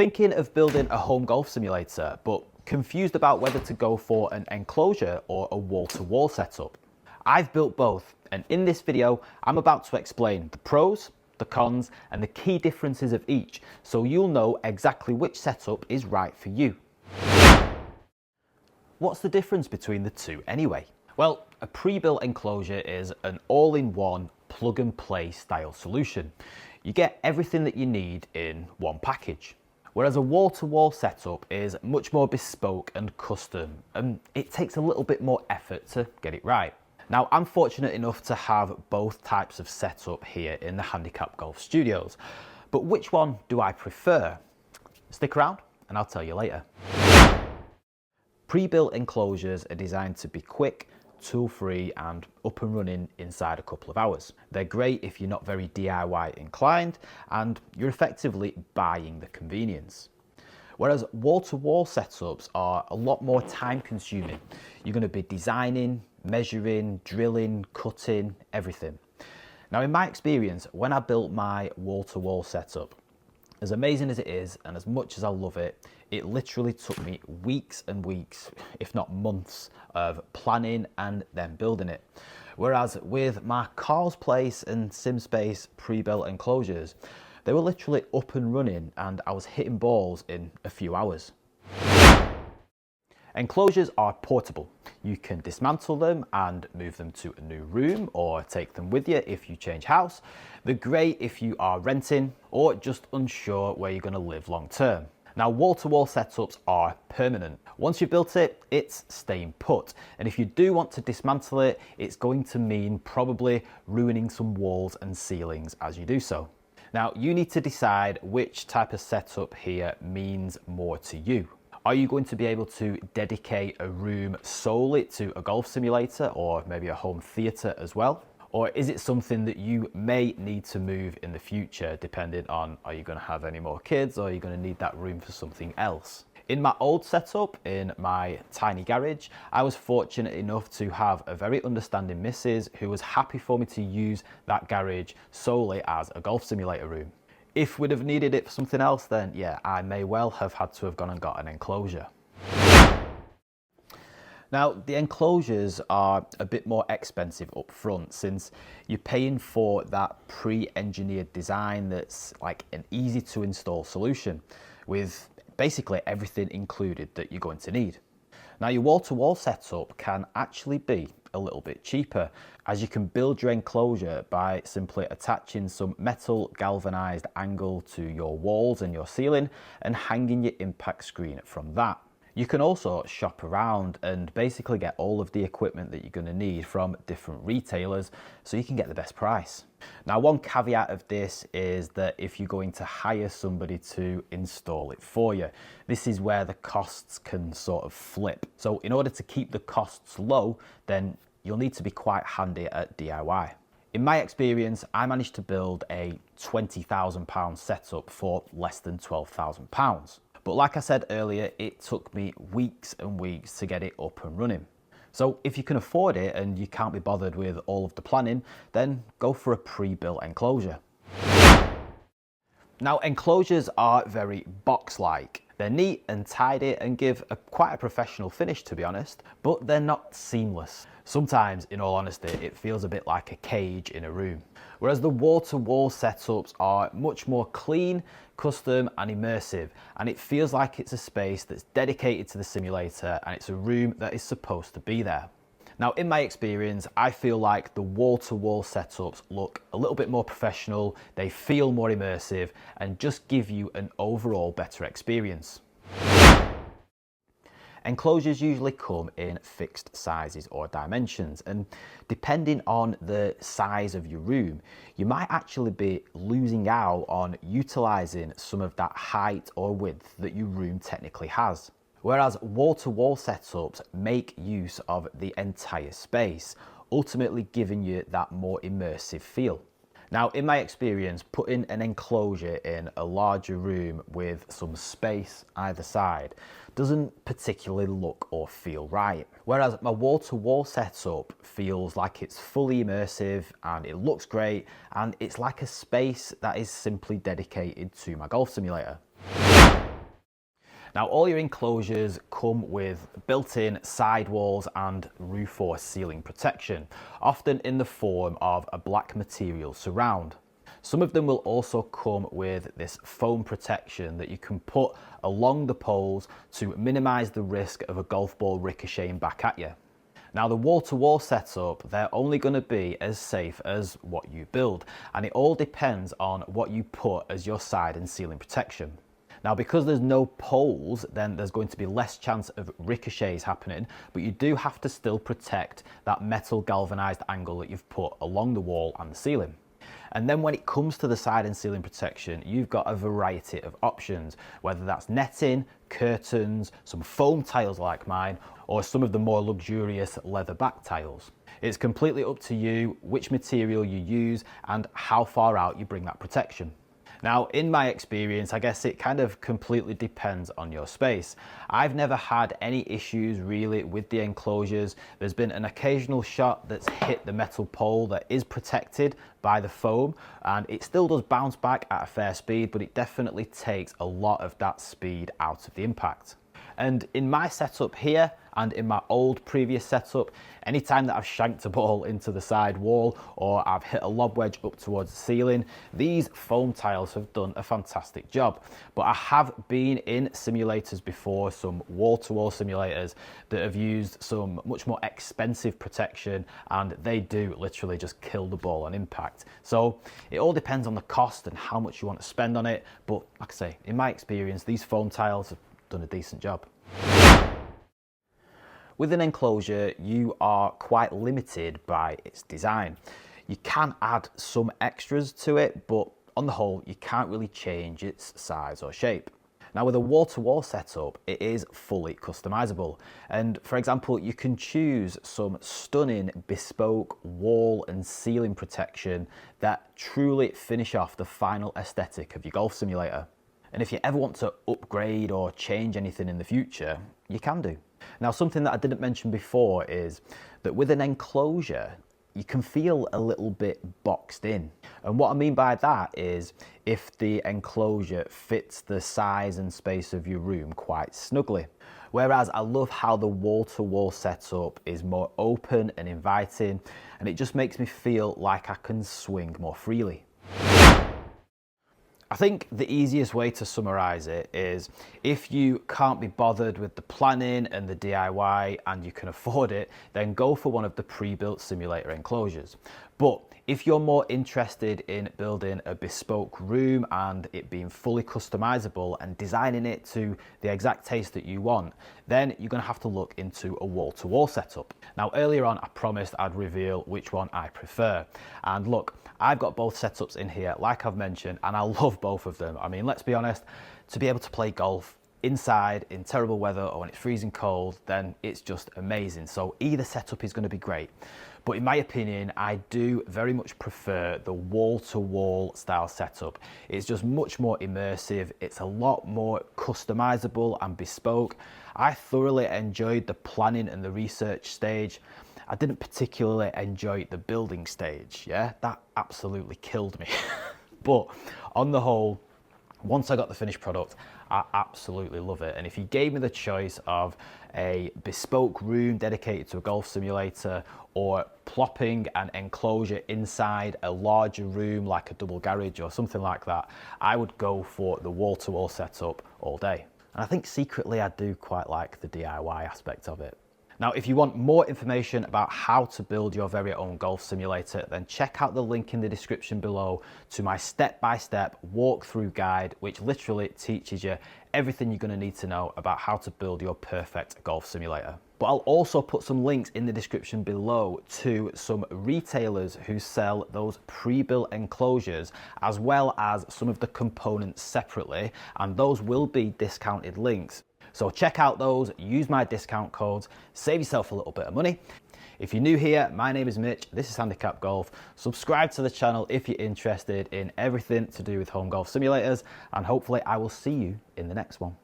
Thinking of building a home golf simulator, but confused about whether to go for an enclosure or a wall-to-wall setup? I've built both, and in this video, I'm about to explain the pros, the cons, and the key differences of each, so you'll know exactly which setup is right for you. What's the difference between the two anyway? Well, a pre-built enclosure is an all-in-one plug-and-play style solution. You get everything that you need in one package. Whereas a wall-to-wall setup is much more bespoke and custom, and it takes a little bit more effort to get it right. Now, I'm fortunate enough to have both types of setup here in the Handicap Golf Studios, but which one do I prefer? Stick around and I'll tell you later. Pre-built enclosures are designed to be quick, tool-free and up and running inside a couple of hours. They're great if you're not very DIY inclined and you're effectively buying the convenience. Whereas wall-to-wall setups are a lot more time consuming. You're going to be designing, measuring, drilling, cutting, everything. Now in my experience, when I built my wall-to-wall setup, as amazing as it is and as much as I love it, it literally took me weeks and weeks, if not months, of planning and then building it. Whereas with my Carl's Place and SimSpace pre-built enclosures, they were literally up and running and I was hitting balls in a few hours. Enclosures are portable. You can dismantle them and move them to a new room or take them with you if you change house. They're great if you are renting or just unsure where you're going to live long term. Now, wall-to-wall setups are permanent. Once you've built it, it's staying put. And if you do want to dismantle it, it's going to mean probably ruining some walls and ceilings as you do so. Now, you need to decide which type of setup here means more to you. Are you going to be able to dedicate a room solely to a golf simulator or maybe a home theatre as well? Or is it something that you may need to move in the future depending on, are you going to have any more kids or are you going to need that room for something else? In my old setup, in my tiny garage, I was fortunate enough to have a very understanding missus who was happy for me to use that garage solely as a golf simulator room. If we'd have needed it for something else, then yeah, I may well have had to have gone and got an enclosure. Now, the enclosures are a bit more expensive up front since you're paying for that pre-engineered design that's like an easy to install solution with basically everything included that you're going to need. Now, your wall-to-wall setup can actually be a little bit cheaper as you can build your enclosure by simply attaching some metal galvanized angle to your walls and your ceiling and hanging your impact screen from that. You can also shop around and basically get all of the equipment that you're going to need from different retailers so you can get the best price. Now, one caveat of this is that if you're going to hire somebody to install it for you, this is where the costs can sort of flip. So in order to keep the costs low, then you'll need to be quite handy at DIY. In my experience, I managed to build a £20,000 setup for less than £12,000. But like I said earlier, it took me weeks and weeks to get it up and running. So if you can afford it and you can't be bothered with all of the planning, then go for a pre-built enclosure. Now, enclosures are very box-like. They're neat and tidy and give quite a professional finish, to be honest, but they're not seamless. Sometimes, in all honesty, it feels a bit like a cage in a room. Whereas the wall-to-wall setups are much more clean, custom and immersive, and it feels like it's a space that's dedicated to the simulator and it's a room that is supposed to be there. Now, in my experience, I feel like the wall-to-wall setups look a little bit more professional, they feel more immersive, and just give you an overall better experience. Enclosures usually come in fixed sizes or dimensions, and depending on the size of your room, you might actually be losing out on utilizing some of that height or width that your room technically has. Whereas wall-to-wall setups make use of the entire space, ultimately giving you that more immersive feel. Now, in my experience, putting an enclosure in a larger room with some space either side doesn't particularly look or feel right. Whereas my wall-to-wall setup feels like it's fully immersive and it looks great, and it's like a space that is simply dedicated to my golf simulator. Now, all your enclosures come with built-in sidewalls and roof force ceiling protection, often in the form of a black material surround. Some of them will also come with this foam protection that you can put along the poles to minimize the risk of a golf ball ricocheting back at you. Now, the wall-to-wall setup, they're only going to be as safe as what you build, and it all depends on what you put as your side and ceiling protection. Now, because there's no poles, then there's going to be less chance of ricochets happening, but you do have to still protect that metal galvanized angle that you've put along the wall and the ceiling. And then when it comes to the side and ceiling protection, you've got a variety of options, whether that's netting, curtains, some foam tiles like mine, or some of the more luxurious leather back tiles. It's completely up to you which material you use and how far out you bring that protection. Now, in my experience, I guess it kind of completely depends on your space. I've never had any issues really with the enclosures. There's been an occasional shot that's hit the metal pole that is protected by the foam, and it still does bounce back at a fair speed, but it definitely takes a lot of that speed out of the impact. And in my setup here and in my old previous setup, anytime that I've shanked a ball into the side wall or I've hit a lob wedge up towards the ceiling, these foam tiles have done a fantastic job. But I have been in simulators before, some wall-to-wall simulators that have used some much more expensive protection, and they do literally just kill the ball on impact. So it all depends on the cost and how much you want to spend on it. But like I say, in my experience, these foam tiles have done a decent job. With an enclosure, you are quite limited by its design. You can add some extras to it, but on the whole, you can't really change its size or shape. Now, with a wall-to-wall setup, it is fully customizable. And for example, you can choose some stunning bespoke wall and ceiling protection that truly finish off the final aesthetic of your golf simulator. And if you ever want to upgrade or change anything in the future, you can do. Now, something that I didn't mention before is that with an enclosure, you can feel a little bit boxed in. And what I mean by that is if the enclosure fits the size and space of your room quite snugly. Whereas I love how the wall-to-wall setup is more open and inviting, and it just makes me feel like I can swing more freely. I think the easiest way to summarize it is if you can't be bothered with the planning and the DIY and you can afford it, then go for one of the pre-built simulator enclosures. But if you're more interested in building a bespoke room and it being fully customizable and designing it to the exact taste that you want, then you're going to have to look into a wall-to-wall setup. Now, earlier on, I promised I'd reveal which one I prefer. And look, I've got both setups in here, like I've mentioned, and I love both of them. I mean, let's be honest, to be able to play golf inside in terrible weather or when it's freezing cold, then it's just amazing. So either setup is going to be great. But in my opinion, I do very much prefer the wall-to-wall style setup. It's just much more immersive. It's a lot more customizable and bespoke. I thoroughly enjoyed the planning and the research stage. I didn't particularly enjoy the building stage. Yeah, that absolutely killed me. But on the whole, once I got the finished product, I absolutely love it. And if you gave me the choice of a bespoke room dedicated to a golf simulator or plopping an enclosure inside a larger room like a double garage or something like that, I would go for the wall-to-wall setup all day. And I think secretly I do quite like the DIY aspect of it. Now, if you want more information about how to build your very own golf simulator, then check out the link in the description below to my step-by-step walkthrough guide, which literally teaches you everything you're going to need to know about how to build your perfect golf simulator. But I'll also put some links in the description below to some retailers who sell those pre-built enclosures, as well as some of the components separately, and those will be discounted links. So check out those, use my discount codes, save yourself a little bit of money. If you're new here, my name is Mitch, this is Handicap Golf. Subscribe to the channel if you're interested in everything to do with home golf simulators, and hopefully I will see you in the next one.